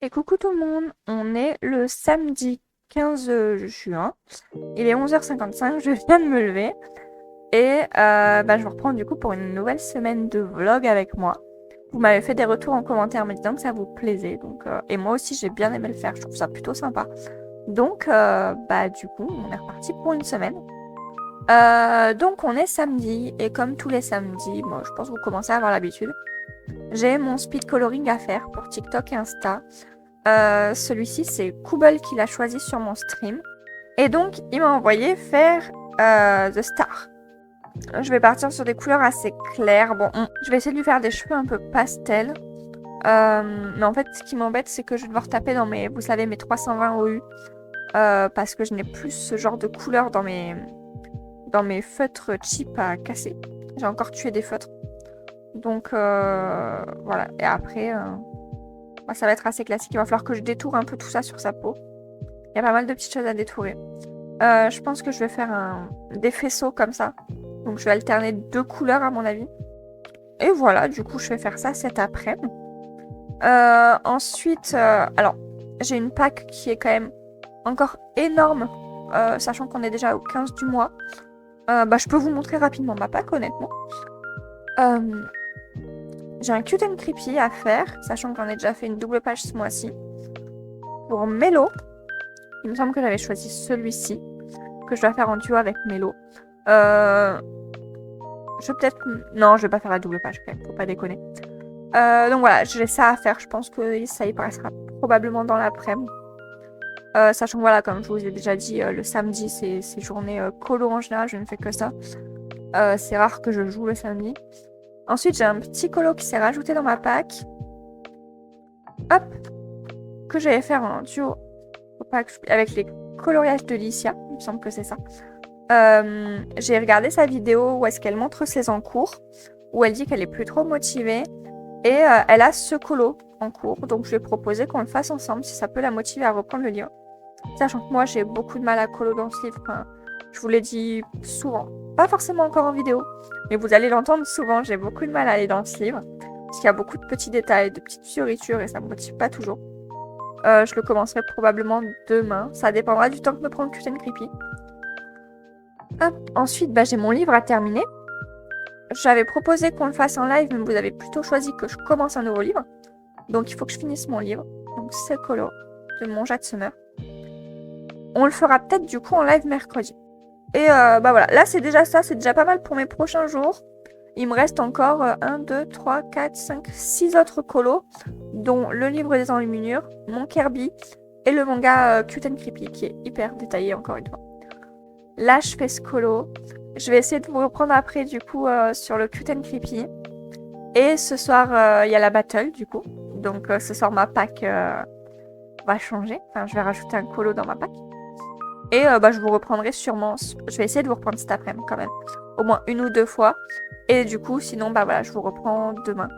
Et coucou tout le monde, on est le samedi 15 juin, il est 11h55, je viens de me lever et je vous reprends du coup pour une nouvelle semaine de vlog avec moi. Vous m'avez fait des retours en commentaire me disant que ça vous plaisait, et moi aussi j'ai bien aimé le faire, je trouve ça plutôt sympa. Donc du coup on est reparti pour une semaine. Donc on est samedi et comme tous les samedis, moi je pense que vous commencez à avoir l'habitude, j'ai mon speed coloring à faire pour TikTok et Insta. Celui-ci, c'est Koubel qui l'a choisi sur mon stream. Et donc, il m'a envoyé faire The Star. Je vais partir sur des couleurs assez claires. Bon, je vais essayer de lui faire des cheveux un peu pastel. Mais en fait, ce qui m'embête, c'est que je vais devoir taper dans mes, vous savez, mes 320 OU. Parce que je n'ai plus ce genre de couleur dans mes feutres cheap à casser. J'ai encore tué des feutres. Donc, voilà. Et après... ça va être assez classique. Il va falloir que je détourne un peu tout ça sur sa peau. Il y a pas mal de petites choses à détourer. Je pense que je vais faire des faisceaux comme ça. Donc je vais alterner 2 couleurs à mon avis. Et voilà, du coup je vais faire ça cet après-midi. Ensuite, alors j'ai une pack qui est quand même encore énorme. Sachant qu'on est déjà au 15 du mois. Je peux vous montrer rapidement ma pack honnêtement. J'ai un cute and creepy à faire, sachant que j'en ai déjà fait une double page ce mois-ci. Pour Mélo, il me semble que j'avais choisi celui-ci, que je dois faire en duo avec Mélo. Je vais peut-être... Non, je vais pas faire la double page quand même, faut pas déconner. Donc voilà, j'ai ça à faire, je pense que ça y passera probablement dans l'après-midi. Sachant que voilà, comme je vous ai déjà dit, le samedi, c'est journée colo en général, je ne fais que ça. C'est rare que je joue le samedi. Ensuite, j'ai un petit colo qui s'est rajouté dans ma pack. Hop, que j'allais faire en duo avec les coloriages de Licia, il me semble que c'est ça. J'ai regardé sa vidéo où est-ce qu'elle montre ses encours, où elle dit qu'elle est plus trop motivée, et elle a ce colo en cours, donc je lui ai proposé qu'on le fasse ensemble si ça peut la motiver à reprendre le livre. Sachant que moi j'ai beaucoup de mal à colo dans ce livre, je vous l'ai dit souvent, pas forcément encore en vidéo, mais vous allez l'entendre souvent, j'ai beaucoup de mal à aller dans ce livre, parce qu'il y a beaucoup de petits détails, de petites fioritures, et ça me motive pas toujours. Je le commencerai probablement demain, ça dépendra du temps que me prend Cute and Creepy. Hop. Ensuite, j'ai mon livre à terminer. J'avais proposé qu'on le fasse en live, mais vous avez plutôt choisi que je commence un nouveau livre. Donc il faut que je finisse mon livre. Donc c'est colo de mon Jade Summer. On le fera peut-être du coup en live mercredi. Et voilà, là c'est déjà ça, c'est déjà pas mal pour mes prochains jours. Il me reste encore 1, 2, 3, 4, 5, 6 autres colos, dont le livre des enluminures, mon Kirby et le manga Cute and Creepy, qui est hyper détaillé encore une fois. Là, je fais ce colo. Je vais essayer de vous reprendre après, du coup, sur le Cute and Creepy. Et ce soir, il y a la battle, du coup. Donc, ce soir, ma pack va changer. Enfin, je vais rajouter un colo dans ma pack. Et je vous reprendrai sûrement... Je vais essayer de vous reprendre cet après-midi, quand même. Au moins 1 ou 2 fois. Et du coup, sinon, voilà, je vous reprends demain.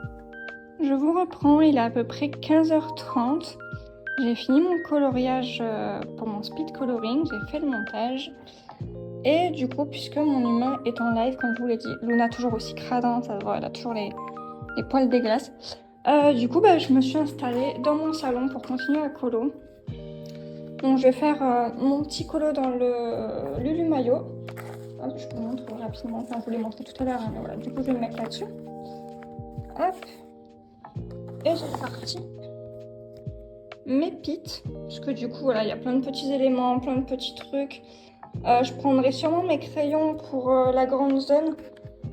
Je vous reprends, il est à peu près 15h30. J'ai fini mon coloriage pour mon speed coloring, j'ai fait le montage. Et du coup, puisque mon humain est en live, comme je vous l'ai dit, Luna toujours aussi cradin, ça se voit, elle a toujours les poils dégueulasses. Du coup, je me suis installée dans mon salon pour continuer à colo. Donc je vais faire mon petit colo dans le Lulu Maillot. Hop, je vous montre rapidement, enfin je vous l'ai montré tout à l'heure, mais voilà, du coup je vais le mettre là-dessus. Hop. Et j'ai parti mes pits, parce que du coup voilà, il y a plein de petits éléments, plein de petits trucs. Je prendrai sûrement mes crayons pour la grande zone,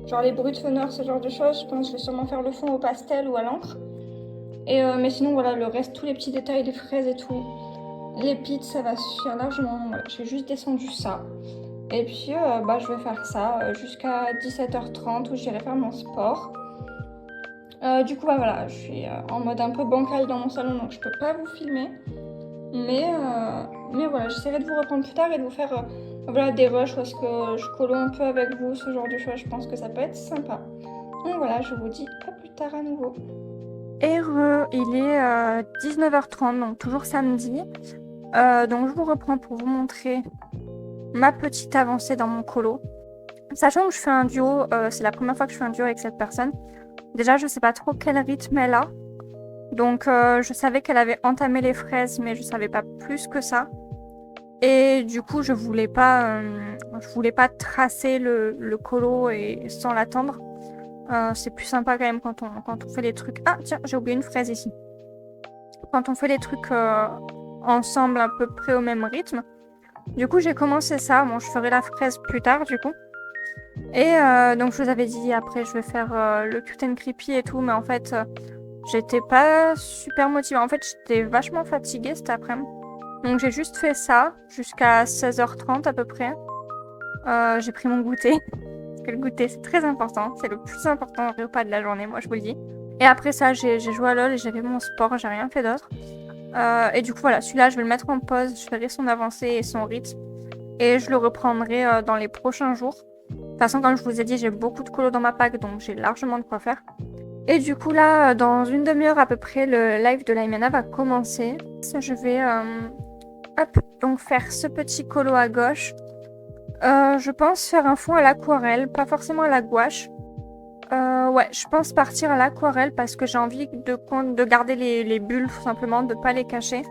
genre les brutonneurs, ce genre de choses. Je pense que je vais sûrement faire le fond au pastel ou à l'encre. Et mais sinon voilà, le reste, tous les petits détails, les fraises et tout, les pits, ça va suffire largement. Voilà, j'ai juste descendu ça. Et puis je vais faire ça jusqu'à 17h30 où j'irai faire mon sport. Du coup voilà, je suis en mode un peu bancal dans mon salon, donc je peux pas vous filmer. Mais voilà, j'essaierai de vous reprendre plus tard et de vous faire des rushs où est-ce que je colo un peu avec vous, ce genre de choses. Je pense que ça peut être sympa. Donc voilà, je vous dis à plus tard à nouveau. Heureux, il est 19h30, donc toujours samedi. Donc je vous reprends pour vous montrer ma petite avancée dans mon colo. Sachant que je fais un duo, c'est la première fois que je fais un duo avec cette personne. Déjà, je sais pas trop quel rythme elle a. Donc, je savais qu'elle avait entamé les fraises, mais je savais pas plus que ça. Et du coup, je voulais pas tracer le colo et sans l'attendre. C'est plus sympa quand même quand on fait les trucs. Ah, tiens, j'ai oublié une fraise ici. Quand on fait les trucs ensemble à peu près au même rythme. Du coup, j'ai commencé ça. Bon, je ferai la fraise plus tard, du coup. Et donc, je vous avais dit, après, je vais faire le cute and creepy et tout. Mais en fait, j'étais pas super motivée. En fait, j'étais vachement fatiguée cet après-midi. Donc, j'ai juste fait ça jusqu'à 16h30 à peu près. J'ai pris mon goûter. Parce que le goûter, c'est très important. C'est le plus important repas de la journée, moi, je vous le dis. Et après ça, j'ai joué à LoL et j'ai fait mon sport. J'ai rien fait d'autre. Et du coup, voilà, celui-là, je vais le mettre en pause. Je verrai son avancée et son rythme. Et je le reprendrai dans les prochains jours. De toute façon, comme je vous ai dit, j'ai beaucoup de colos dans ma pack, donc j'ai largement de quoi faire. Et du coup, là, dans une demi-heure à peu près, le live de Laimena va commencer. Je vais donc faire ce petit colo à gauche. Je pense faire un fond à l'aquarelle, pas forcément à la gouache. Ouais, je pense partir à l'aquarelle parce que j'ai envie de garder les bulles, tout simplement, de pas les cacher.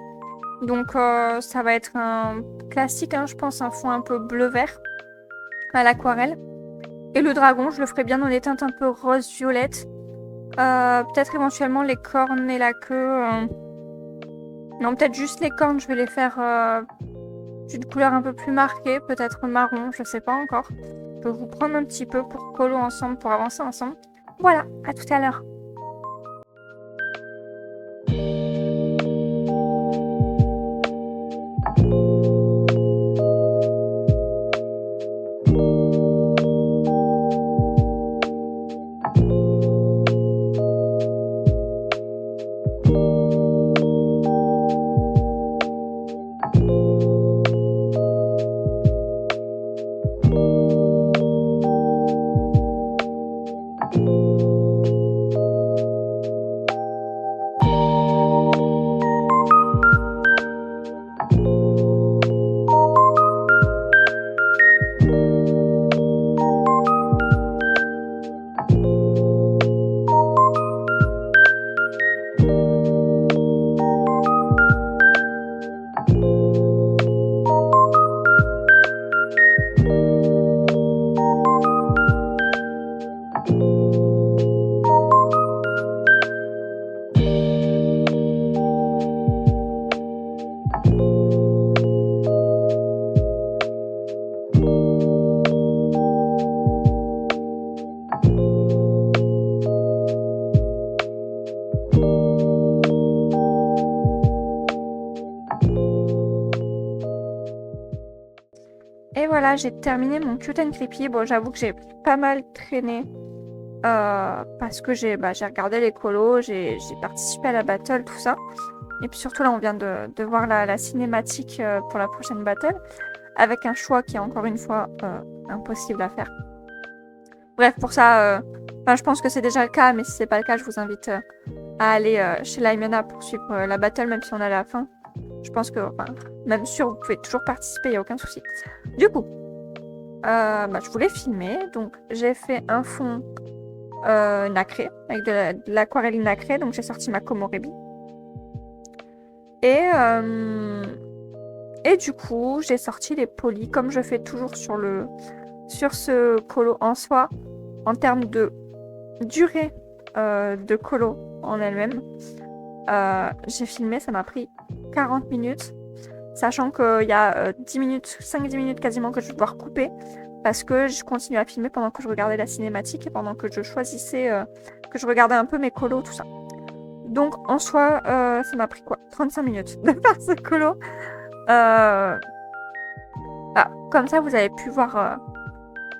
Donc, ça va être un classique, hein, je pense, un fond un peu bleu-vert à l'aquarelle. Et le dragon, je le ferai bien dans des teintes un peu rose-violette. Peut-être éventuellement les cornes et la queue. Non, peut-être juste les cornes, je vais les faire d'une couleur un peu plus marquée, peut-être marron, je sais pas encore. Je vais vous prendre un petit peu pour colo ensemble, pour avancer ensemble. Voilà, à tout à l'heure. Et voilà, j'ai terminé mon cute and creepy. Bon, j'avoue que j'ai pas mal traîné parce que j'ai regardé les colos, j'ai participé à la battle, tout ça. Et puis surtout là, on vient de voir la cinématique pour la prochaine battle avec un choix qui est encore une fois impossible à faire. Bref, pour ça, je pense que c'est déjà le cas, mais si c'est pas le cas, je vous invite à aller chez Laimena pour suivre la battle, même si on est à la fin. Je pense que, même sûr, vous pouvez toujours participer, il n'y a aucun souci. Du coup, je voulais filmer, donc j'ai fait un fond nacré, avec de l'aquarelle nacrée, donc j'ai sorti ma Komorebi. Et du coup, j'ai sorti les polis, comme je fais toujours sur ce colo en soi, en termes de durée de colo en elle-même. J'ai filmé, ça m'a pris 40 minutes, sachant qu'il y a 5-10 minutes quasiment que je vais devoir couper parce que je continue à filmer pendant que je regardais la cinématique et pendant que je choisissais, que je regardais un peu mes colos, tout ça. Donc en soi, ça m'a pris quoi 35 minutes de faire ce colo. Comme ça, vous avez pu voir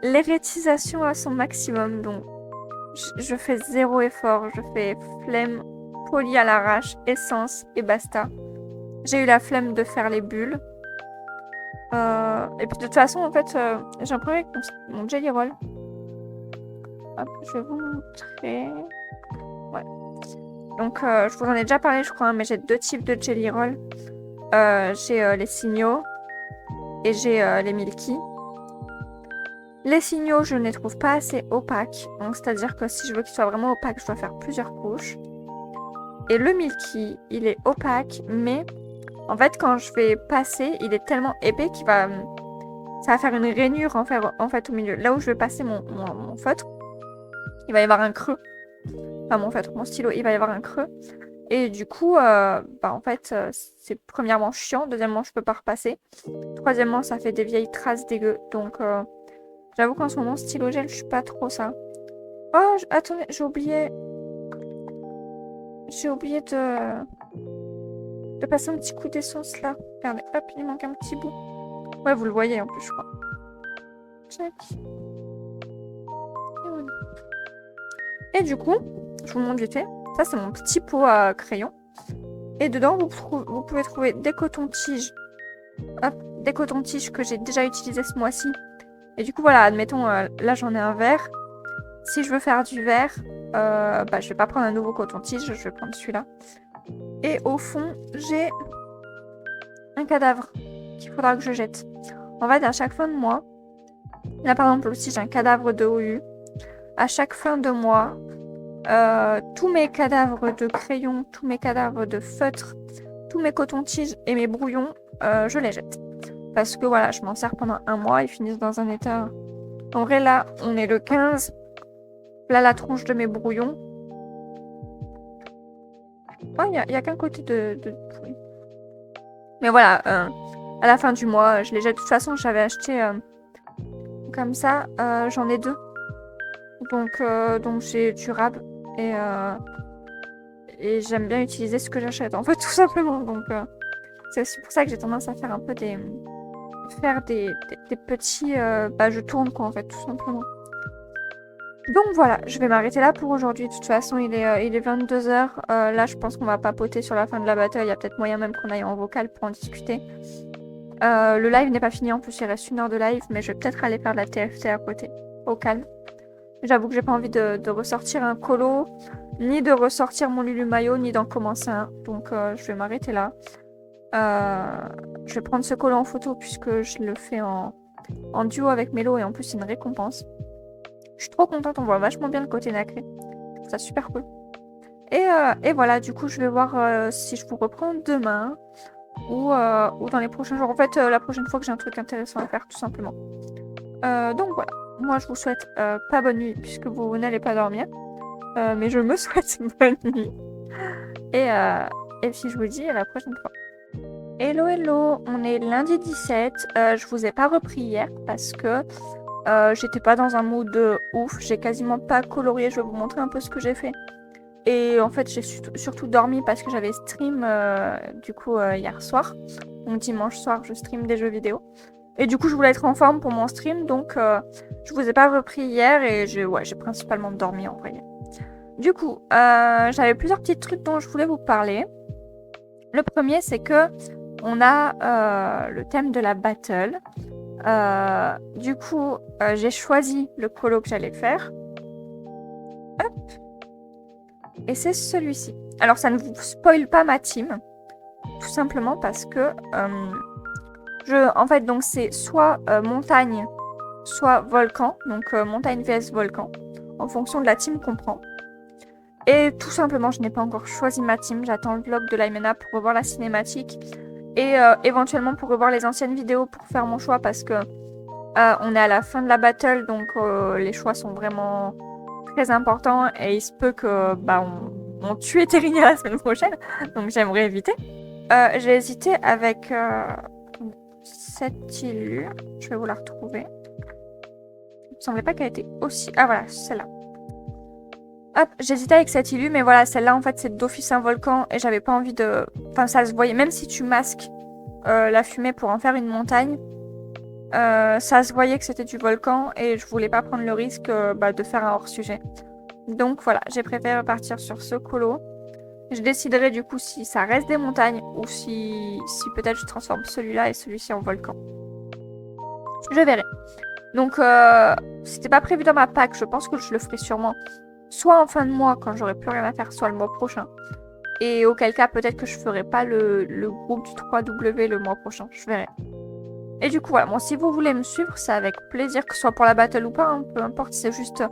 l'érétisation à son maximum. Donc je fais zéro effort, je fais flemme, poli à l'arrache, essence et basta. J'ai eu la flemme de faire les bulles. Et puis de toute façon, en fait, j'ai un problème avec mon jelly roll. Hop, je vais vous montrer. Ouais. Donc, je vous en ai déjà parlé, je crois, hein, mais j'ai deux types de jelly roll. J'ai les signaux et j'ai les Milky. Les signaux, je ne les trouve pas assez opaques. Donc, c'est-à-dire que si je veux qu'ils soient vraiment opaques, je dois faire plusieurs couches. Et le Milky, il est opaque, mais en fait, quand je vais passer, il est tellement épais qu'il va... Ça va faire une rainure en fait au milieu. Là où je vais passer mon feutre, il va y avoir un creux. Enfin, mon feutre, mon stylo, il va y avoir un creux. Et du coup, en fait, c'est premièrement chiant. Deuxièmement, je peux pas repasser. Troisièmement, ça fait des vieilles traces dégueu. Donc, j'avoue qu'en ce moment, stylo gel, je suis pas trop ça. Oh, attendez, j'ai oublié... J'ai oublié de passer un petit coup d'essence là. Regardez, hop, il manque un petit bout. Ouais, vous le voyez en plus, je crois. Check. Et voilà. Et du coup, je vous montre vite fait. Ça, c'est mon petit pot à crayon. Et dedans, vous pouvez trouver des cotons-tiges. Hop, des cotons-tiges que j'ai déjà utilisés ce mois-ci. Et du coup, voilà, admettons, là, j'en ai un vert. Si je veux faire du vert, je vais pas prendre un nouveau coton-tige, je vais prendre celui-là. Et au fond, j'ai un cadavre qu'il faudra que je jette. En fait, à chaque fin de mois, là par exemple aussi j'ai un cadavre de OU. À chaque fin de mois, tous mes cadavres de crayon, tous mes cadavres de feutre, tous mes cotons-tiges et mes brouillons, je les jette. Parce que voilà, je m'en sers pendant un mois, ils finissent dans un état... En vrai là, on est le 15. Là, la tronche de mes brouillons. Oh, il y a qu'un côté de pourri. Mais voilà, à la fin du mois, je les jette. De toute façon, j'avais acheté comme ça. J'en ai 2. Donc c'est durable. Et j'aime bien utiliser ce que j'achète, en fait, tout simplement. Donc c'est aussi pour ça que j'ai tendance à faire un peu des petits... je tourne, quoi, en fait, tout simplement. Donc voilà, je vais m'arrêter là pour aujourd'hui. De toute façon, il est 22h. Là, je pense qu'on va papoter sur la fin de la battle. Il y a peut-être moyen même qu'on aille en vocal pour en discuter. Le live n'est pas fini. En plus, il reste 1 heure de live. Mais je vais peut-être aller faire de la TFT à côté. Au calme. J'avoue que j'ai pas envie de ressortir un colo. Ni de ressortir mon Lulu Mayo. Ni d'en commencer un. Donc, je vais m'arrêter là. Je vais prendre ce colo en photo. Puisque je le fais en duo avec Mélo. Et en plus, c'est une récompense. Je suis trop contente, on voit vachement bien le côté nacré. Je trouve ça super cool. Et voilà, du coup, je vais voir si je vous reprends demain ou dans les prochains jours. En fait, la prochaine fois que j'ai un truc intéressant à faire, tout simplement. Donc voilà, moi je vous souhaite pas bonne nuit puisque vous n'allez pas dormir. Mais je me souhaite bonne nuit. Et puis je vous dis à la prochaine fois. Hello, hello, on est lundi 17. Je vous ai pas repris hier parce que... j'étais pas dans un mood de ouf, j'ai quasiment pas colorié, je vais vous montrer un peu ce que j'ai fait. Et en fait, j'ai surtout dormi parce que j'avais stream hier soir. Donc dimanche soir, je stream des jeux vidéo. Et du coup, je voulais être en forme pour mon stream, donc je vous ai pas repris hier et j'ai principalement dormi en vrai. Du coup, j'avais plusieurs petits trucs dont je voulais vous parler. Le premier, c'est que on a le thème de la battle. Du coup, j'ai choisi le colo que j'allais faire. Hop. Et c'est celui-ci. Alors, ça ne vous spoil pas ma team. Tout simplement parce que... en fait, donc c'est soit montagne, soit volcan. Donc, montagne vs volcan. En fonction de la team qu'on prend. Et tout simplement, je n'ai pas encore choisi ma team. J'attends le vlog de l'Aimena pour revoir la cinématique. Et éventuellement pour revoir les anciennes vidéos pour faire mon choix parce que on est à la fin de la battle, donc les choix sont vraiment très importants et il se peut que on tue Terrinia la semaine prochaine, donc j'aimerais éviter. J'ai hésité avec cette illu, je vais vous la retrouver. Il me semblait pas qu'elle était aussi... Ah voilà, celle-là. Hop, j'hésitais avec cette illu, mais voilà, celle-là en fait c'est d'office un volcan et j'avais pas envie de... Enfin ça se voyait, même si tu masques la fumée pour en faire une montagne, ça se voyait que c'était du volcan et je voulais pas prendre le risque de faire un hors-sujet. Donc voilà, j'ai préféré partir sur ce colo. Je déciderai du coup si ça reste des montagnes ou si peut-être je transforme celui-là et celui-ci en volcan. Je verrai. Donc c'était pas prévu dans ma pack, je pense que je le ferai sûrement. Soit en fin de mois quand j'aurai plus rien à faire, soit le mois prochain. Et auquel cas peut-être que je ferai pas le groupe du 3W le mois prochain, je verrai. Et du coup, voilà, bon, si vous voulez me suivre, c'est avec plaisir, que ce soit pour la battle ou pas, hein, peu importe, c'est juste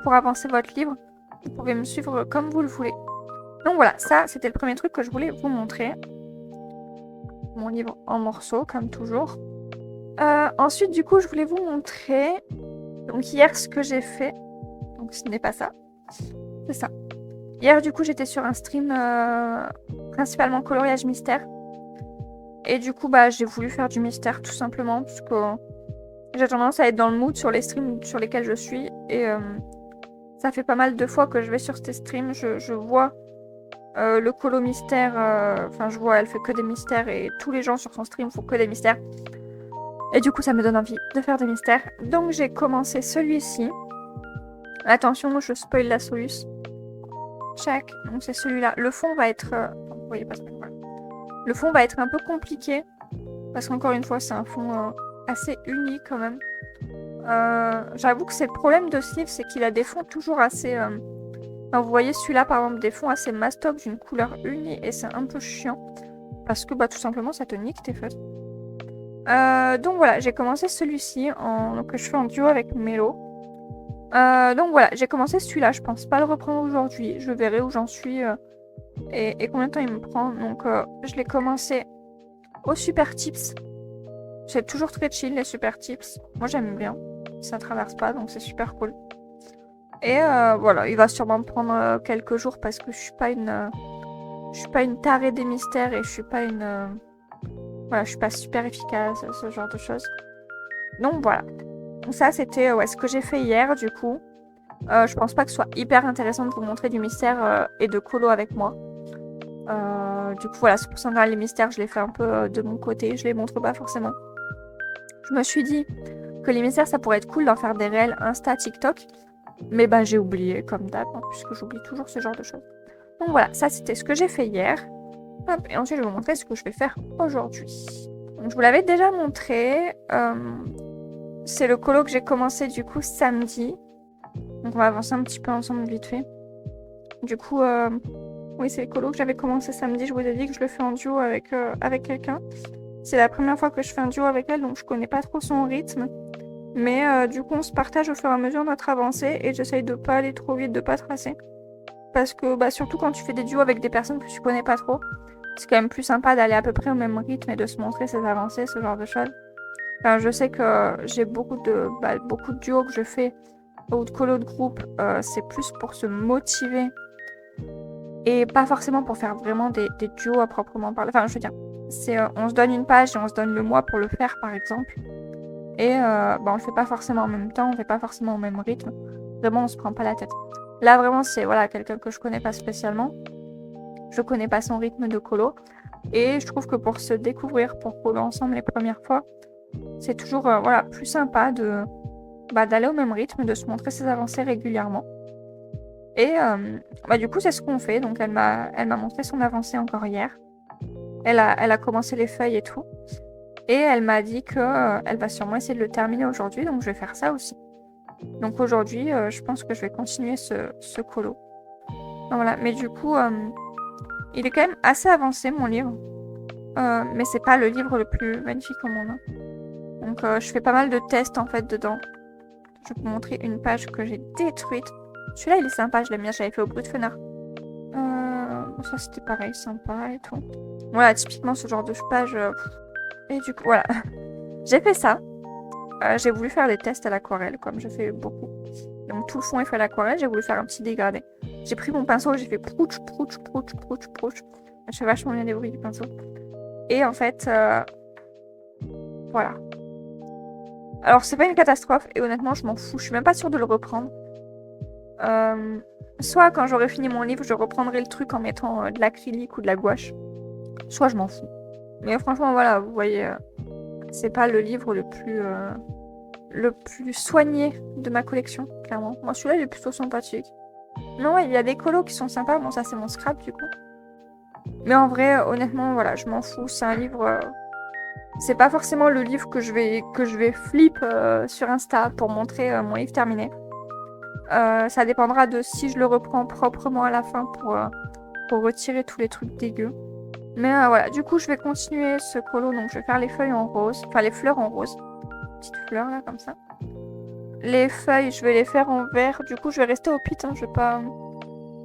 pour avancer votre livre. Vous pouvez me suivre comme vous le voulez. Donc voilà, ça, c'était le premier truc que je voulais vous montrer. Mon livre en morceaux, comme toujours. Ensuite, du coup, je voulais vous montrer, donc hier, ce que j'ai fait. Donc ce n'est pas ça, c'est ça. Hier, du coup, j'étais sur un stream principalement coloriage mystère. Et du coup, bah, j'ai voulu faire du mystère tout simplement parce que j'ai tendance à être dans le mood sur les streams sur lesquels je suis. Et ça fait pas mal de fois que je vais sur ces streams, je vois le colo mystère. Enfin, je vois, elle fait que des mystères et tous les gens sur son stream font que des mystères. Et du coup, ça me donne envie de faire des mystères. Donc, j'ai commencé celui-ci. Attention, je spoil la soluce. Check. Donc, c'est celui-là. Le fond va être... vous voyez pas ce que voilà. Le fond va être un peu compliqué. Parce qu'encore une fois, c'est un fond assez unique quand même. J'avoue que c'est le problème de ce livre, c'est qu'il a des fonds toujours assez... Enfin, vous voyez celui-là, par exemple, des fonds assez mastoc d'une couleur unie. Et c'est un peu chiant. Parce que, bah, tout simplement, ça te nique tes feutres. Donc voilà, j'ai commencé celui-ci que je fais en duo avec Mélo. Donc voilà, j'ai commencé celui-là. Je pense pas le reprendre aujourd'hui. Je verrai où j'en suis et combien de temps il me prend. Donc je l'ai commencé au Super Tips. C'est toujours très chill les Super Tips. Moi j'aime bien. Ça traverse pas donc c'est super cool. Et voilà, il va sûrement me prendre quelques jours parce que je suis pas une tarée des mystères et je suis pas une voilà, je suis pas super efficace, ce genre de choses. Donc voilà. Donc ça c'était ce que j'ai fait hier du coup. Je pense pas que ce soit hyper intéressant de vous montrer du mystère et de colo avec moi. Du coup voilà, c'est pour ça que les mystères je les fais un peu de mon côté, je les montre pas forcément. Je me suis dit que les mystères ça pourrait être cool d'en faire des réels Insta, TikTok. Mais bah j'ai oublié comme d'hab, hein, puisque j'oublie toujours ce genre de choses. Donc voilà, ça c'était ce que j'ai fait hier. Hop, et ensuite je vais vous montrer ce que je vais faire aujourd'hui. Donc je vous l'avais déjà montré. C'est le colo que j'ai commencé du coup samedi. Donc on va avancer un petit peu ensemble vite fait. Du coup, oui c'est le colo que j'avais commencé samedi. Je vous ai dit que je le fais en duo avec quelqu'un. C'est la première fois que je fais un duo avec elle, donc je connais pas trop son rythme. Mais du coup on se partage au fur et à mesure de notre avancée et j'essaye de pas aller trop vite, de pas tracer. Parce que bah, surtout quand tu fais des duos avec des personnes que tu connais pas trop, c'est quand même plus sympa d'aller à peu près au même rythme et de se montrer ses avancées, ce genre de choses. Enfin, je sais que j'ai beaucoup de duos que je fais ou de colo de groupe, c'est plus pour se motiver et pas forcément pour faire vraiment des duos à proprement parler. Enfin, je veux dire, on se donne une page et on se donne le mois pour le faire par exemple. Et on le fait pas forcément en même temps, on fait pas forcément au même rythme. Vraiment, on se prend pas la tête. Là, vraiment, c'est voilà, quelqu'un que je connais pas spécialement. Je connais pas son rythme de colo. Et je trouve que pour se découvrir, pour colo ensemble les premières fois, c'est toujours voilà, plus sympa d'aller au même rythme, de se montrer ses avancées régulièrement. Et du coup, c'est ce qu'on fait. Donc, elle m'a montré son avancée encore hier. Elle a commencé les feuilles et tout. Et elle m'a dit qu'elle va sûrement essayer de le terminer aujourd'hui, donc je vais faire ça aussi. Donc aujourd'hui, je pense que je vais continuer ce colo. Donc voilà, mais du coup, il est quand même assez avancé mon livre. Mais c'est pas le livre le plus magnifique au monde. Hein. Donc je fais pas mal de tests en fait dedans. Je vais vous montrer une page que j'ai détruite. Celui-là il est sympa, je l'aime bien, j'avais fait au Brut Fenard. Ça c'était pareil, sympa et tout. Voilà, typiquement ce genre de page... Et du coup, voilà. J'ai fait ça. J'ai voulu faire des tests à l'aquarelle, comme je fais beaucoup. Donc tout le fond est fait à l'aquarelle, j'ai voulu faire un petit dégradé. J'ai pris mon pinceau, j'ai fait prouch, prouch, prouch, prouch, prouch. Je fais vachement bien les bruits du pinceau. Et en fait, voilà. Alors c'est pas une catastrophe, et honnêtement je m'en fous, je suis même pas sûre de le reprendre. Soit quand j'aurai fini mon livre, je reprendrai le truc en mettant de l'acrylique ou de la gouache. Soit je m'en fous. Mais franchement, voilà, vous voyez, c'est pas le livre le plus soigné de ma collection, clairement. Moi, celui-là, il est plutôt sympathique. Non, ouais, il y a des colos qui sont sympas. Bon, ça, c'est mon scrap, du coup. Mais en vrai, honnêtement, voilà, je m'en fous. C'est un livre... c'est pas forcément le livre que je vais flip sur Insta pour montrer mon livre terminé. Ça dépendra de si je le reprends proprement à la fin pour retirer tous les trucs dégueux. Mais voilà, du coup, je vais continuer ce colo. Donc, je vais faire les feuilles en rose. Enfin, les fleurs en rose. Petites fleurs, là, comme ça. Les feuilles, je vais les faire en vert. Du coup, je vais rester au pit. Hein, je vais pas...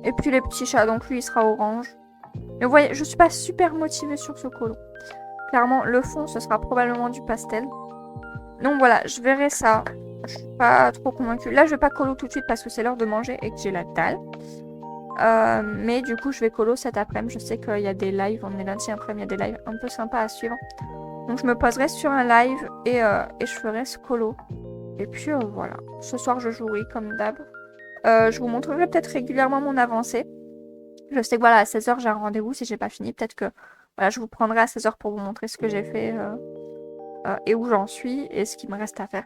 Et puis, les petits chats. Donc, lui, il sera orange. Mais vous voyez, je suis pas super motivée sur ce colo. Clairement, le fond, ce sera probablement du pastel. Donc, voilà, je verrai ça. Je suis pas trop convaincue. Là, je vais pas colo tout de suite parce que c'est l'heure de manger et que j'ai la dalle. Mais du coup, je vais colo cet après-midi. Je sais qu'il y a des lives. On est lundi après-midi, il y a des lives un peu sympas à suivre. Donc, je me poserai sur un live et je ferai ce colo. Et puis, voilà. Ce soir, je jouerai comme d'hab. Je vous montrerai peut-être régulièrement mon avancée. Je sais que voilà, à 16h, j'ai un rendez-vous si j'ai pas fini. Peut-être que voilà, je vous prendrai à 16h pour vous montrer ce que j'ai fait et où j'en suis et ce qu'il me reste à faire.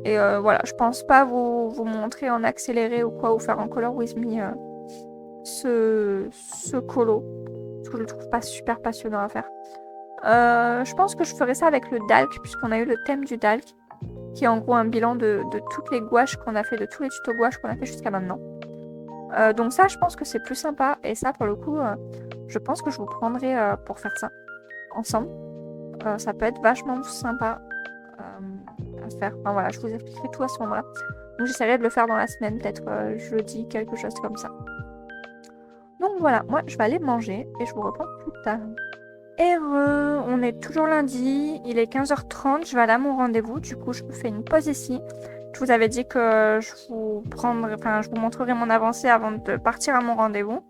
Et voilà, je pense pas vous montrer en accéléré ou quoi, ou faire en color with me ce colo. Parce que je le trouve pas super passionnant à faire. Je pense que je ferai ça avec le Dalk, puisqu'on a eu le thème du Dalk, qui est en gros un bilan de toutes les gouaches qu'on a fait, de tous les tutos gouaches qu'on a fait jusqu'à maintenant. Donc ça, je pense que c'est plus sympa. Et ça, pour le coup, je pense que je vous prendrai pour faire ça ensemble. Ça peut être vachement sympa à faire. Enfin voilà, je vous expliquerai tout à ce moment-là. Donc j'essaierai de le faire dans la semaine, peut-être jeudi, quelque chose comme ça. Donc voilà, moi je vais aller manger et je vous reprends plus tard. Et on est toujours lundi, il est 15h30, je vais aller à mon rendez-vous. Du coup, je fais une pause ici. Je vous avais dit que je vous montrerai mon avancée avant de partir à mon rendez-vous.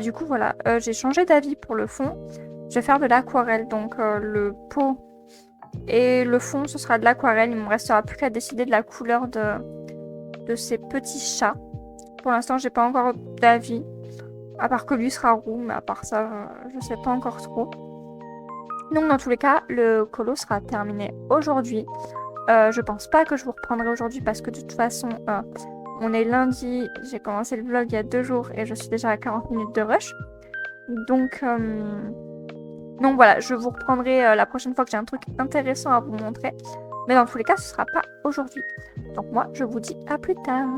Du coup, voilà, j'ai changé d'avis pour le fond. Je vais faire de l'aquarelle, donc le pot et le fond, ce sera de l'aquarelle. Il ne me restera plus qu'à décider de la couleur de ces petits chats. Pour l'instant, j'ai pas encore d'avis. À part que lui sera roux, mais à part ça, je sais pas encore trop. Donc dans tous les cas, le colo sera terminé aujourd'hui. Je pense pas que je vous reprendrai aujourd'hui parce que de toute façon, on est lundi. J'ai commencé le vlog il y a 2 jours et je suis déjà à 40 minutes de rush. Donc voilà, je vous reprendrai la prochaine fois que j'ai un truc intéressant à vous montrer. Mais dans tous les cas, ce sera pas aujourd'hui. Donc moi, je vous dis à plus tard.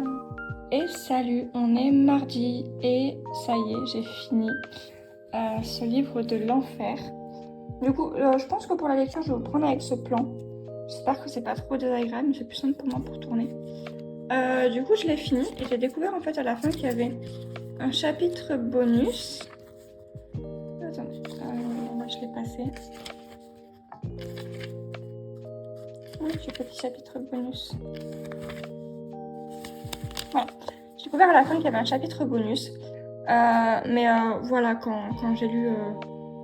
Et salut, on est mardi et ça y est, j'ai fini ce livre de l'enfer. Du coup, je pense que pour la lecture, je vais vous prendre avec ce plan. J'espère que c'est pas trop désagréable, mais c'est plus simple pour moi pour tourner. Du coup, je l'ai fini et j'ai découvert en fait à la fin qu'il y avait un chapitre bonus. Attendez, là je l'ai passé. Oui, j'ai petit chapitre bonus. Voilà. J'ai découvert à la fin qu'il y avait un chapitre bonus. Voilà, quand j'ai lu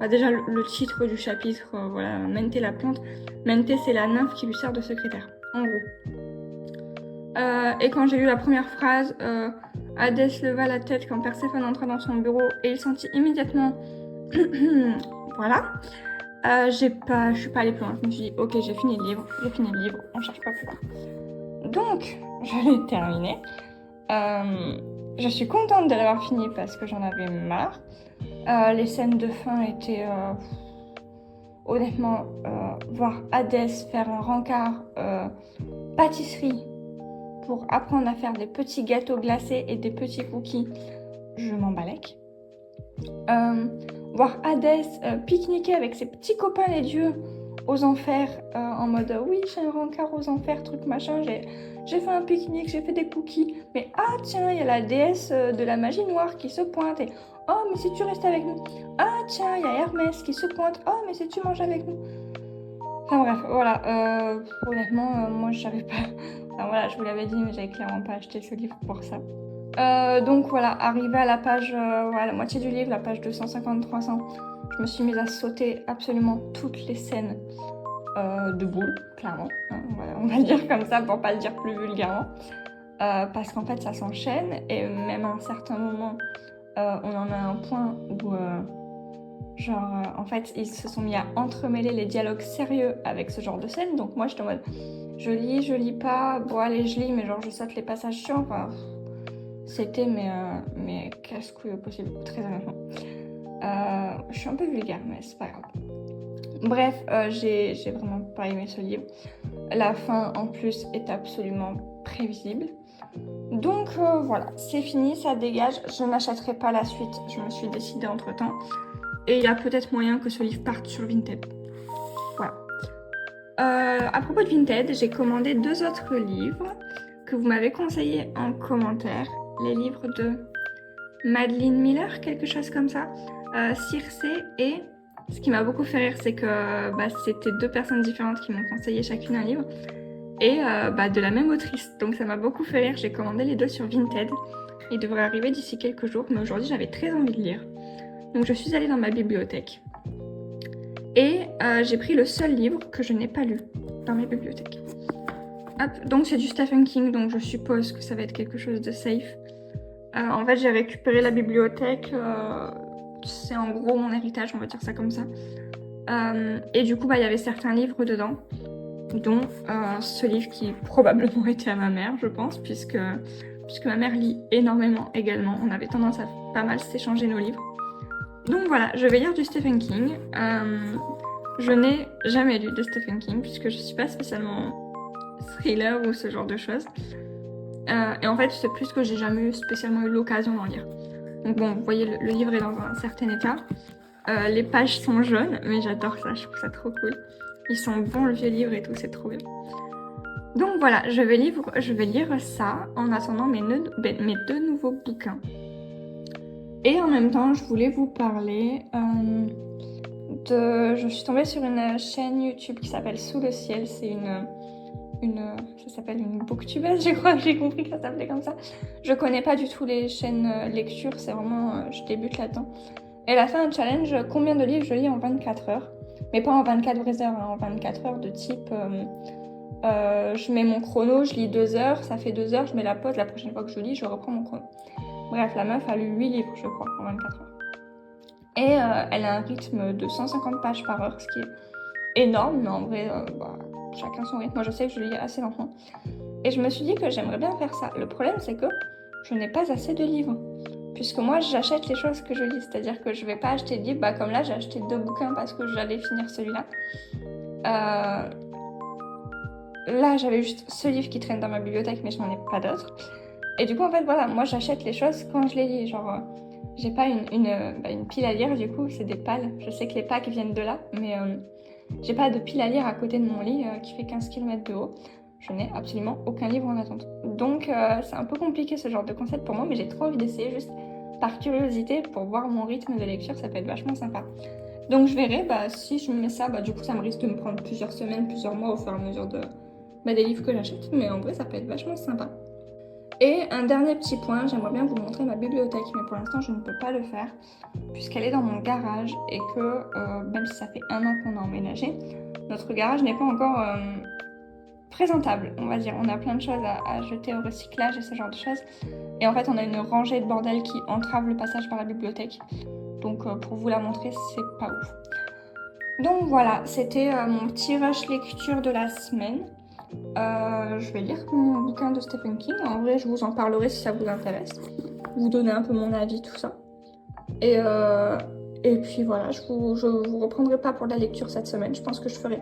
déjà le titre du chapitre, voilà, Mente la plante. Mente, c'est la nymphe qui lui sert de secrétaire, en gros. Et quand j'ai lu la première phrase, Hadès leva la tête quand Perséphone entra dans son bureau et il sentit immédiatement... voilà. Je suis pas allée plus loin. Je me suis dit, ok, j'ai fini le livre, on cherche pas plus loin. Donc, je l'ai terminé. Je suis contente de l'avoir fini parce que j'en avais marre. Les scènes de fin étaient... honnêtement, voir Hadès faire un rencard pâtisserie pour apprendre à faire des petits gâteaux glacés et des petits cookies, je m'en balèque. Voir Hadès pique-niquer avec ses petits copains les dieux aux enfers, en mode oui, j'ai un rencard aux enfers, truc machin, j'ai fait un pique-nique, j'ai fait des cookies, mais ah tiens, il y a la déesse de la magie noire qui se pointe, et oh, mais si tu restes avec nous, ah tiens, il y a Hermès qui se pointe, oh, mais si tu manges avec nous. Enfin bref, voilà, honnêtement, moi j'avais pas... Enfin voilà, je vous l'avais dit, mais j'avais clairement pas acheté ce livre pour ça. Donc voilà, arrivé à la page, la moitié du livre, la page 250-300, je me suis mise à sauter absolument toutes les scènes de boule, clairement. Voilà, on va le dire comme ça pour pas le dire plus vulgairement. Parce qu'en fait ça s'enchaîne et même à un certain moment, on en a un point où... en fait, ils se sont mis à entremêler les dialogues sérieux avec ce genre de scène. Donc moi, j'étais en mode, je lis pas, bon allez, je lis, mais genre je saute les passages chiants. Enfin, c'était mais casse-couille au possible, très honnêtement. Je suis un peu vulgaire, mais c'est pas grave. Bref, j'ai vraiment pas aimé ce livre. La fin, en plus, est absolument prévisible. Donc voilà, c'est fini, ça dégage. Je n'achèterai pas la suite, je me suis décidée entre temps. Et il y a peut-être moyen que ce livre parte sur Vinted. Voilà. À propos de Vinted, j'ai commandé 2 autres livres que vous m'avez conseillés en commentaire. Les livres de Madeline Miller, quelque chose comme ça. Circe, et ce qui m'a beaucoup fait rire, c'est que c'était 2 personnes différentes qui m'ont conseillé chacune un livre. Et de la même autrice. Donc ça m'a beaucoup fait rire. J'ai commandé les 2 sur Vinted. Ils devraient arriver d'ici quelques jours. Mais aujourd'hui, j'avais très envie de lire. Donc je suis allée dans ma bibliothèque. Et j'ai pris le seul livre que je n'ai pas lu dans mes bibliothèques. Hop, donc c'est du Stephen King. Donc je suppose que ça va être quelque chose de safe. En fait, j'ai récupéré la bibliothèque. C'est en gros mon héritage, on va dire ça comme ça. Et du coup, il y avait certains livres dedans. Dont ce livre qui probablement était à ma mère, je pense, puisque ma mère lit énormément également. On avait tendance à pas mal s'échanger nos livres. Donc voilà, je vais lire du Stephen King. Je n'ai jamais lu de Stephen King, puisque je suis pas spécialement thriller ou ce genre de choses. Et en fait, c'est plus que j'ai jamais spécialement eu l'occasion d'en lire. Donc bon, vous voyez, le livre est dans un certain état. Les pages sont jaunes, mais j'adore ça, je trouve ça trop cool. Ils sont bons, le vieux livre et tout, c'est trop bien. Donc voilà, je vais lire ça en attendant mes 2 nouveaux bouquins. Et en même temps, je voulais vous parler je suis tombée sur une chaîne YouTube qui s'appelle Sous le ciel. C'est ça s'appelle une booktubeuse, je crois que j'ai compris que ça s'appelait comme ça. Je connais pas du tout les chaînes lecture, c'est vraiment, je débute là-dedans. Elle a fait un challenge, combien de livres je lis en 24 heures. Mais pas en 24 vraies heures, hein, en 24 heures de type... je mets mon chrono, je lis 2 heures, ça fait 2 heures, je mets la pause, la prochaine fois que je lis, je reprends mon chrono. Bref, la meuf a lu 8 livres, je crois, en 24 heures. Et elle a un rythme de 150 pages par heure, ce qui est énorme, mais en vrai, chacun son rythme. Moi, je sais que je lis assez lentement. Et je me suis dit que j'aimerais bien faire ça. Le problème, c'est que je n'ai pas assez de livres. Puisque moi, j'achète les choses que je lis. C'est-à-dire que je vais pas acheter de livres. Comme là, j'ai acheté 2 bouquins parce que j'allais finir celui-là. Là, j'avais juste ce livre qui traîne dans ma bibliothèque, mais je n'en ai pas d'autres. Et du coup, en fait, voilà, moi, j'achète les choses quand je les lis. Genre, j'ai pas une pile à lire, du coup, c'est des pales. Je sais que les packs viennent de là, mais j'ai pas de pile à lire à côté de mon lit qui fait 15 km de haut. Je n'ai absolument aucun livre en attente. Donc, c'est un peu compliqué ce genre de concept pour moi, mais j'ai trop envie d'essayer juste par curiosité pour voir mon rythme de lecture. Ça peut être vachement sympa. Donc, je verrai, si je me mets ça, du coup, ça me risque de me prendre plusieurs semaines, plusieurs mois au fur et à mesure des livres que j'achète. Mais en vrai, ça peut être vachement sympa. Et un dernier petit point, j'aimerais bien vous montrer ma bibliothèque, mais pour l'instant, je ne peux pas le faire puisqu'elle est dans mon garage et que, même si ça fait 1 an qu'on a emménagé, notre garage n'est pas encore présentable, on va dire. On a plein de choses à jeter au recyclage et ce genre de choses. Et en fait, on a une rangée de bordel qui entrave le passage par la bibliothèque. Donc, pour vous la montrer, c'est pas ouf. Donc voilà, c'était mon petit rush lecture de la semaine. Je vais lire mon bouquin de Stephen King. En vrai, je vous en parlerai si ça vous intéresse. Vous donner un peu mon avis, tout ça. Et puis voilà, je vous reprendrai pas pour la lecture cette semaine. Je pense que je ferai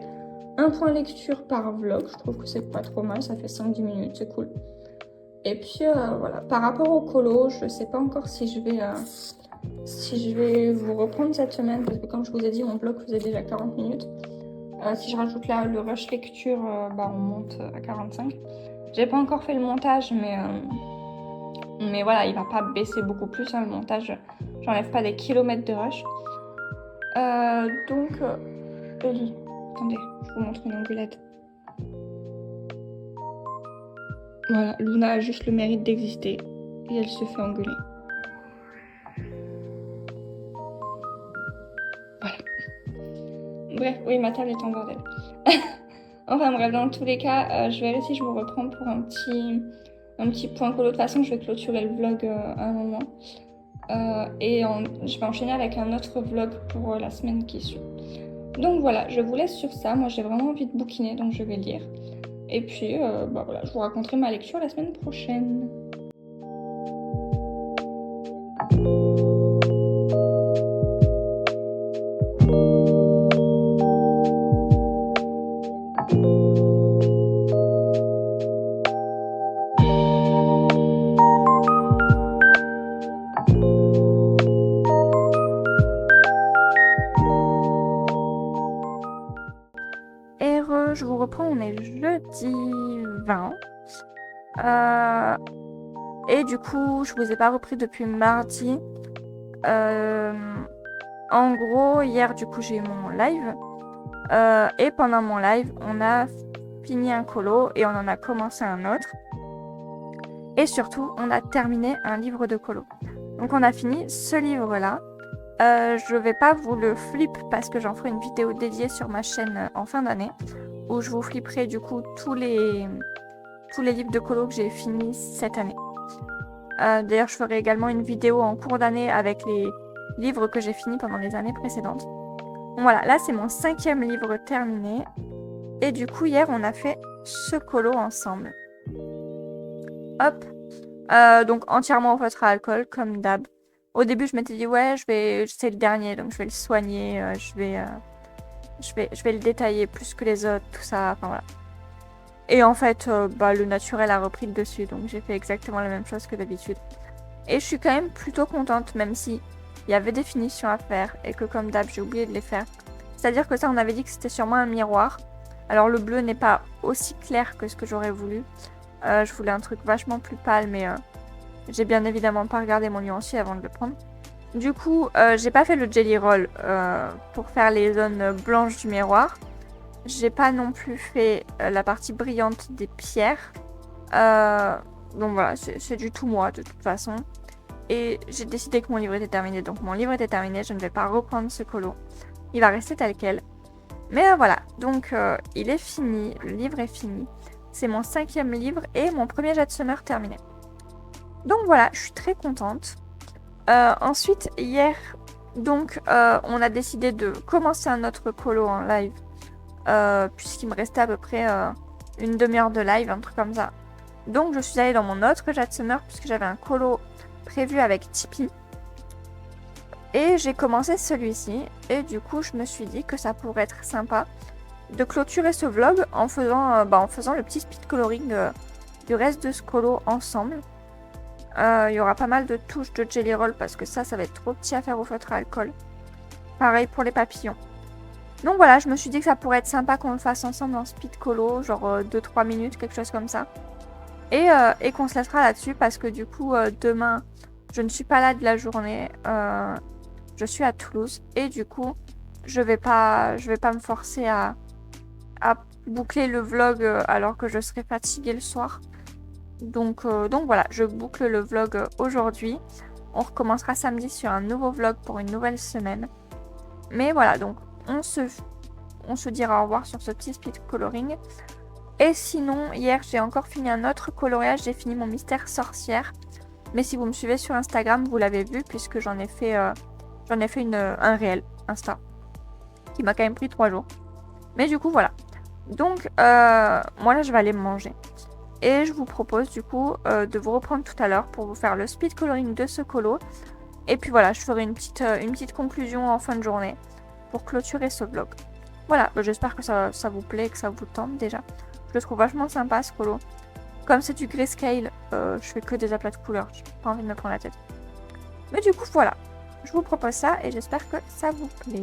un point lecture par vlog. Je trouve que c'est pas trop mal, ça fait 5-10 minutes, c'est cool. Et puis voilà, par rapport au colo, je sais pas encore si je vais vous reprendre cette semaine, parce que comme je vous ai dit, mon vlog faisait déjà 40 minutes. Si je rajoute là le rush lecture, on monte à 45. J'ai pas encore fait le montage, mais voilà, il va pas baisser beaucoup plus, hein, le montage. J'enlève pas des kilomètres de rush. Donc, Ellie, attendez, je vous montre une engueulade. Voilà, Luna a juste le mérite d'exister et elle se fait engueuler. Voilà. Bref, oui, ma table est en bordel. Enfin bref, dans tous les cas, je verrai si je vous reprends pour un petit point colo. De toute façon, je vais clôturer le vlog à un moment. Et je vais enchaîner avec un autre vlog pour la semaine qui suit. Donc voilà, je vous laisse sur ça. Moi, j'ai vraiment envie de bouquiner, donc je vais lire. Et puis, voilà, je vous raconterai ma lecture la semaine prochaine. 2020. Et du coup, je vous ai pas repris depuis mardi. En gros, hier, du coup, j'ai eu mon live. Et pendant mon live, on a fini un colo et on en a commencé un autre. Et surtout, on a terminé un livre de colo. Donc, on a fini ce livre-là. Je vais pas vous le flip parce que j'en ferai une vidéo dédiée sur ma chaîne en fin d'année où je vous flipperai du coup tous les livres de colo que j'ai finis cette année. D'ailleurs, je ferai également une vidéo en cours d'année avec les livres que j'ai finis pendant les années précédentes. Donc voilà, là c'est mon 5e livre terminé. Et du coup, hier, on a fait ce colo ensemble. Hop. Donc entièrement au feutre à alcool, comme d'hab. Au début, je m'étais dit, ouais, c'est le dernier, donc je vais le soigner, je vais le détailler plus que les autres, tout ça, enfin voilà. Et en fait, le naturel a repris le dessus, donc j'ai fait exactement la même chose que d'habitude. Et je suis quand même plutôt contente, même si il y avait des finitions à faire et que comme d'hab, j'ai oublié de les faire. C'est-à-dire que ça, on avait dit que c'était sûrement un miroir. Alors le bleu n'est pas aussi clair que ce que j'aurais voulu. Je voulais un truc vachement plus pâle, mais j'ai bien évidemment pas regardé mon nuancier avant de le prendre. Du coup, j'ai pas fait le jelly roll pour faire les zones blanches du miroir. J'ai pas non plus fait la partie brillante des pierres. Donc voilà, c'est du tout moi de toute façon. Et j'ai décidé que mon livre était terminé. Donc mon livre était terminé, je ne vais pas reprendre ce colo. Il va rester tel quel. Mais voilà, donc il est fini, le livre est fini. C'est mon 5e livre et mon premier jet de summer terminé. Donc voilà, je suis très contente. Ensuite, hier, donc, on a décidé de commencer un autre colo en live. Puisqu'il me restait à peu près une demi-heure de live, un truc comme ça. Donc je suis allée dans mon autre jet de summer puisque j'avais un colo prévu avec Tipeee. Et j'ai commencé celui-ci. Et du coup, je me suis dit que ça pourrait être sympa de clôturer ce vlog en faisant le petit speed coloring du reste de ce colo ensemble. Il y aura pas mal de touches de jelly roll parce que ça va être trop petit à faire au feutre à alcool. Pareil pour les papillons. Donc voilà, je me suis dit que ça pourrait être sympa qu'on le fasse ensemble en speed colo, genre 2-3 minutes, quelque chose comme ça. Et qu'on se laissera là-dessus parce que du coup, demain, je ne suis pas là de la journée. Je suis à Toulouse et du coup, je vais pas me forcer à boucler le vlog alors que je serai fatiguée le soir. Donc voilà, je boucle le vlog aujourd'hui. On recommencera samedi sur un nouveau vlog pour une nouvelle semaine. Mais voilà, donc on se dira au revoir sur ce petit speed coloring. Et sinon, hier, j'ai encore fini un autre coloriage. J'ai fini mon mystère sorcière. Mais si vous me suivez sur Instagram, vous l'avez vu puisque j'en ai fait un réel Insta qui m'a quand même pris 3 jours. Mais du coup, voilà. Donc, moi là, je vais aller manger. Et je vous propose du coup de vous reprendre tout à l'heure pour vous faire le speed coloring de ce colo. Et puis voilà, je ferai une petite conclusion en fin de journée pour clôturer ce vlog. Voilà, j'espère que ça vous plaît, que ça vous tente déjà. Je le trouve vachement sympa ce colo. Comme c'est du grayscale, je fais que des aplats de couleurs, j'ai pas envie de me prendre la tête. Mais du coup voilà, je vous propose ça et j'espère que ça vous plaît.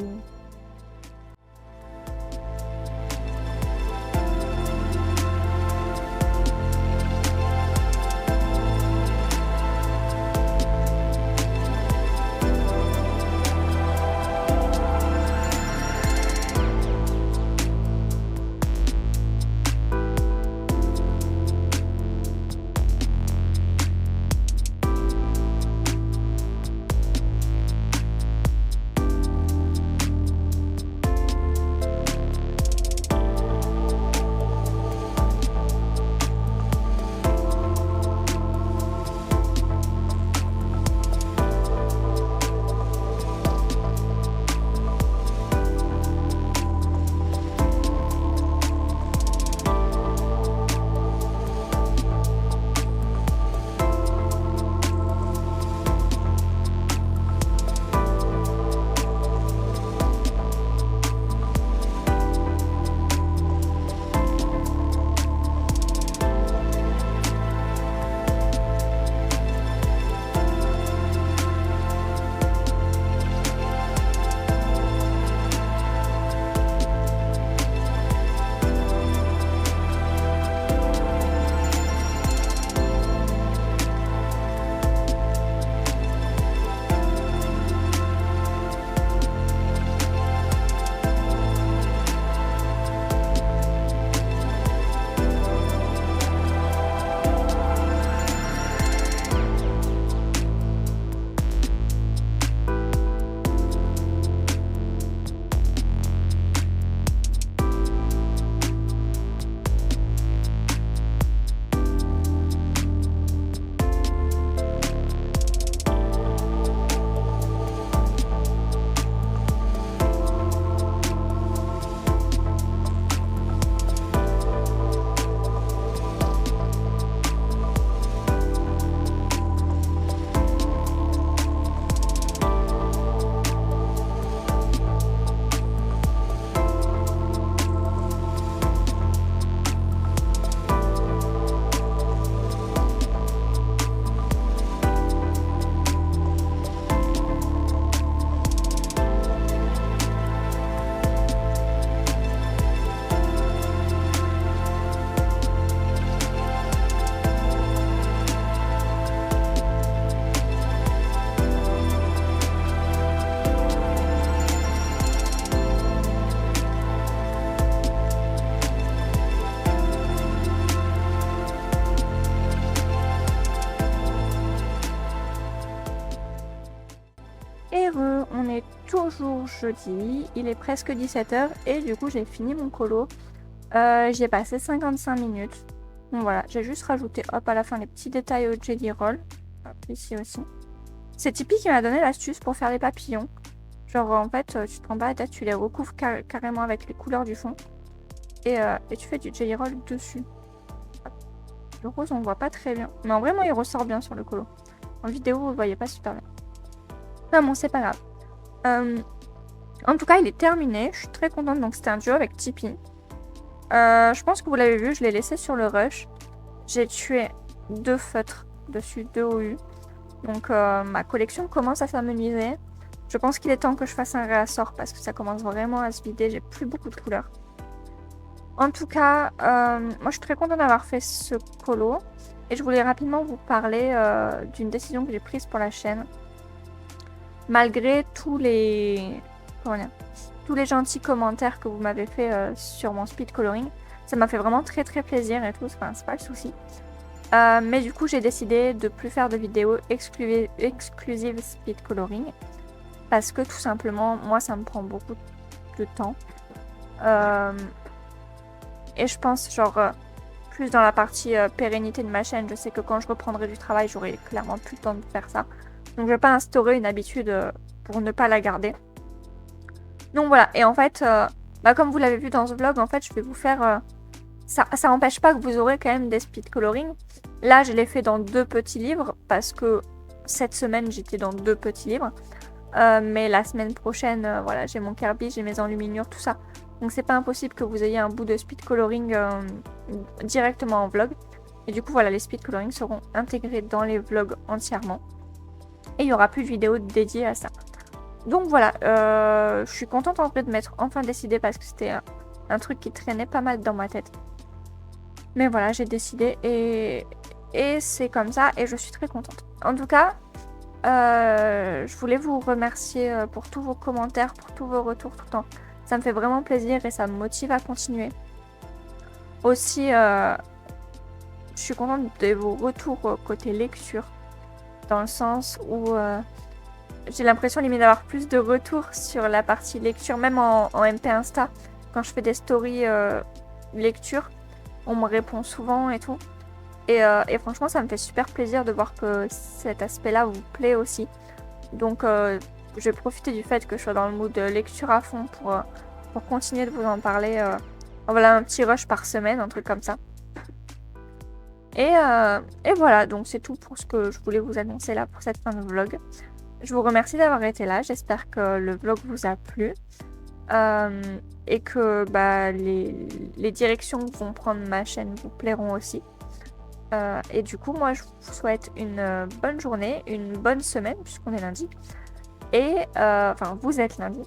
jeudi, il est presque 17h et du coup j'ai fini mon colo. J'y ai passé 55 minutes. Donc voilà, j'ai juste rajouté hop à la fin les petits détails au jelly roll. Hop, ici aussi. C'est Tipeee qui m'a donné l'astuce pour faire les papillons. Genre en fait, tu te prends pas la tête, tu les recouvres carrément avec les couleurs du fond. Et tu fais du jelly roll dessus. Hop. Le rose on voit pas très bien. Mais en vrai moi il ressort bien sur le colo. En vidéo vous le voyez pas super bien. Ah bon c'est pas grave. En tout cas il est terminé. Je suis très contente. Donc c'était un duo avec Tipeee. Je pense que vous l'avez vu, je l'ai laissé sur le rush. J'ai tué 2 feutres dessus, 2 OU. Donc ma collection commence à s'amenuiser. Je pense qu'il est temps que je fasse un réassort parce que ça commence vraiment à se vider. J'ai plus beaucoup de couleurs. En tout cas, moi je suis très contente d'avoir fait ce colo. Et je voulais rapidement vous parler d'une décision que j'ai prise pour la chaîne. Malgré tous les gentils commentaires que vous m'avez fait sur mon speed coloring. Ça m'a fait vraiment très très plaisir et tout, enfin, c'est pas le souci. Mais du coup j'ai décidé de plus faire de vidéos exclusives speed coloring. Parce que tout simplement, moi ça me prend beaucoup de temps. Et je pense genre plus dans la partie pérennité de ma chaîne. Je sais que quand je reprendrai du travail, j'aurai clairement plus le temps de faire ça. Donc je vais pas instaurer une habitude pour ne pas la garder. Donc voilà, et en fait, comme vous l'avez vu dans ce vlog, en fait, je vais vous faire... ça n'empêche pas que vous aurez quand même des speed coloring. Là, je l'ai fait dans 2 petits livres, parce que cette semaine, j'étais dans 2 petits livres. Mais la semaine prochaine, voilà, j'ai mon Kirby, j'ai mes enluminures, tout ça. Donc c'est pas impossible que vous ayez un bout de speed coloring directement en vlog. Et du coup, voilà, les speed coloring seront intégrés dans les vlogs entièrement. Et il n'y aura plus de vidéos dédiées à ça. Donc voilà, je suis contente en vrai de m'être enfin décidée parce que c'était un truc qui traînait pas mal dans ma tête. Mais voilà, j'ai décidé et c'est comme ça et je suis très contente. En tout cas, je voulais vous remercier pour tous vos commentaires, pour tous vos retours tout le temps. Ça me fait vraiment plaisir et ça me motive à continuer. Aussi, je suis contente de vos retours côté lecture. Dans le sens où... j'ai l'impression limite d'avoir plus de retours sur la partie lecture, même en MP Insta. Quand je fais des stories lecture, on me répond souvent et tout. Et franchement, ça me fait super plaisir de voir que cet aspect-là vous plaît aussi. Donc, je vais profiter du fait que je sois dans le mood de lecture à fond pour continuer de vous en parler. Voilà, un petit rush par semaine, un truc comme ça. Et voilà, donc c'est tout pour ce que je voulais vous annoncer là pour cette fin de vlog. Je vous remercie d'avoir été là, j'espère que le vlog vous a plu et que les directions que vont prendre ma chaîne vous plairont aussi. Et du coup, moi je vous souhaite une bonne journée, une bonne semaine puisqu'on est lundi. Et enfin, vous êtes lundi.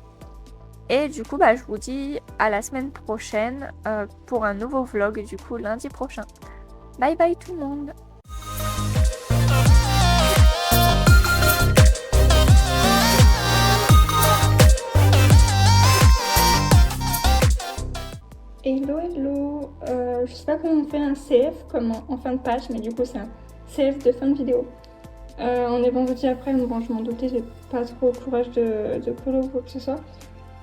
Et du coup, je vous dis à la semaine prochaine pour un nouveau vlog, du coup lundi prochain. Bye bye tout le monde! Hello, je sais pas comment on fait un CF comme en fin de page, mais du coup c'est un CF de fin de vidéo. On est vendredi après, donc bon, je m'en doutais, j'ai pas trop courage de colo ou quoi que ce soit.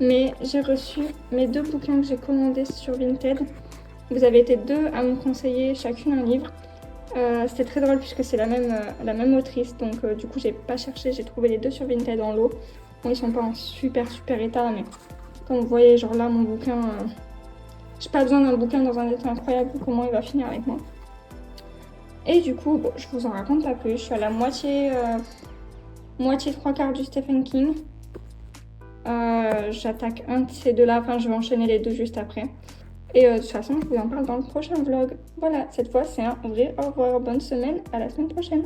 Mais j'ai reçu mes 2 bouquins que j'ai commandés sur Vinted. Vous avez été 2 à me conseiller chacune un livre. C'était très drôle puisque c'est la même autrice, donc du coup j'ai pas cherché, j'ai trouvé les 2 sur Vinted en lot. Bon, ils sont pas en super état, mais comme vous voyez, genre là mon bouquin... j'ai pas besoin d'un bouquin dans un état incroyable pour comment il va finir avec moi. Et du coup, bon, je vous en raconte pas plus. Je suis à la moitié 3/4 du Stephen King. J'attaque un de ces 2-là. Enfin, je vais enchaîner les 2 juste après. Et de toute façon, je vous en parle dans le prochain vlog. Voilà, cette fois, c'est un vrai au revoir. Bonne semaine. À la semaine prochaine.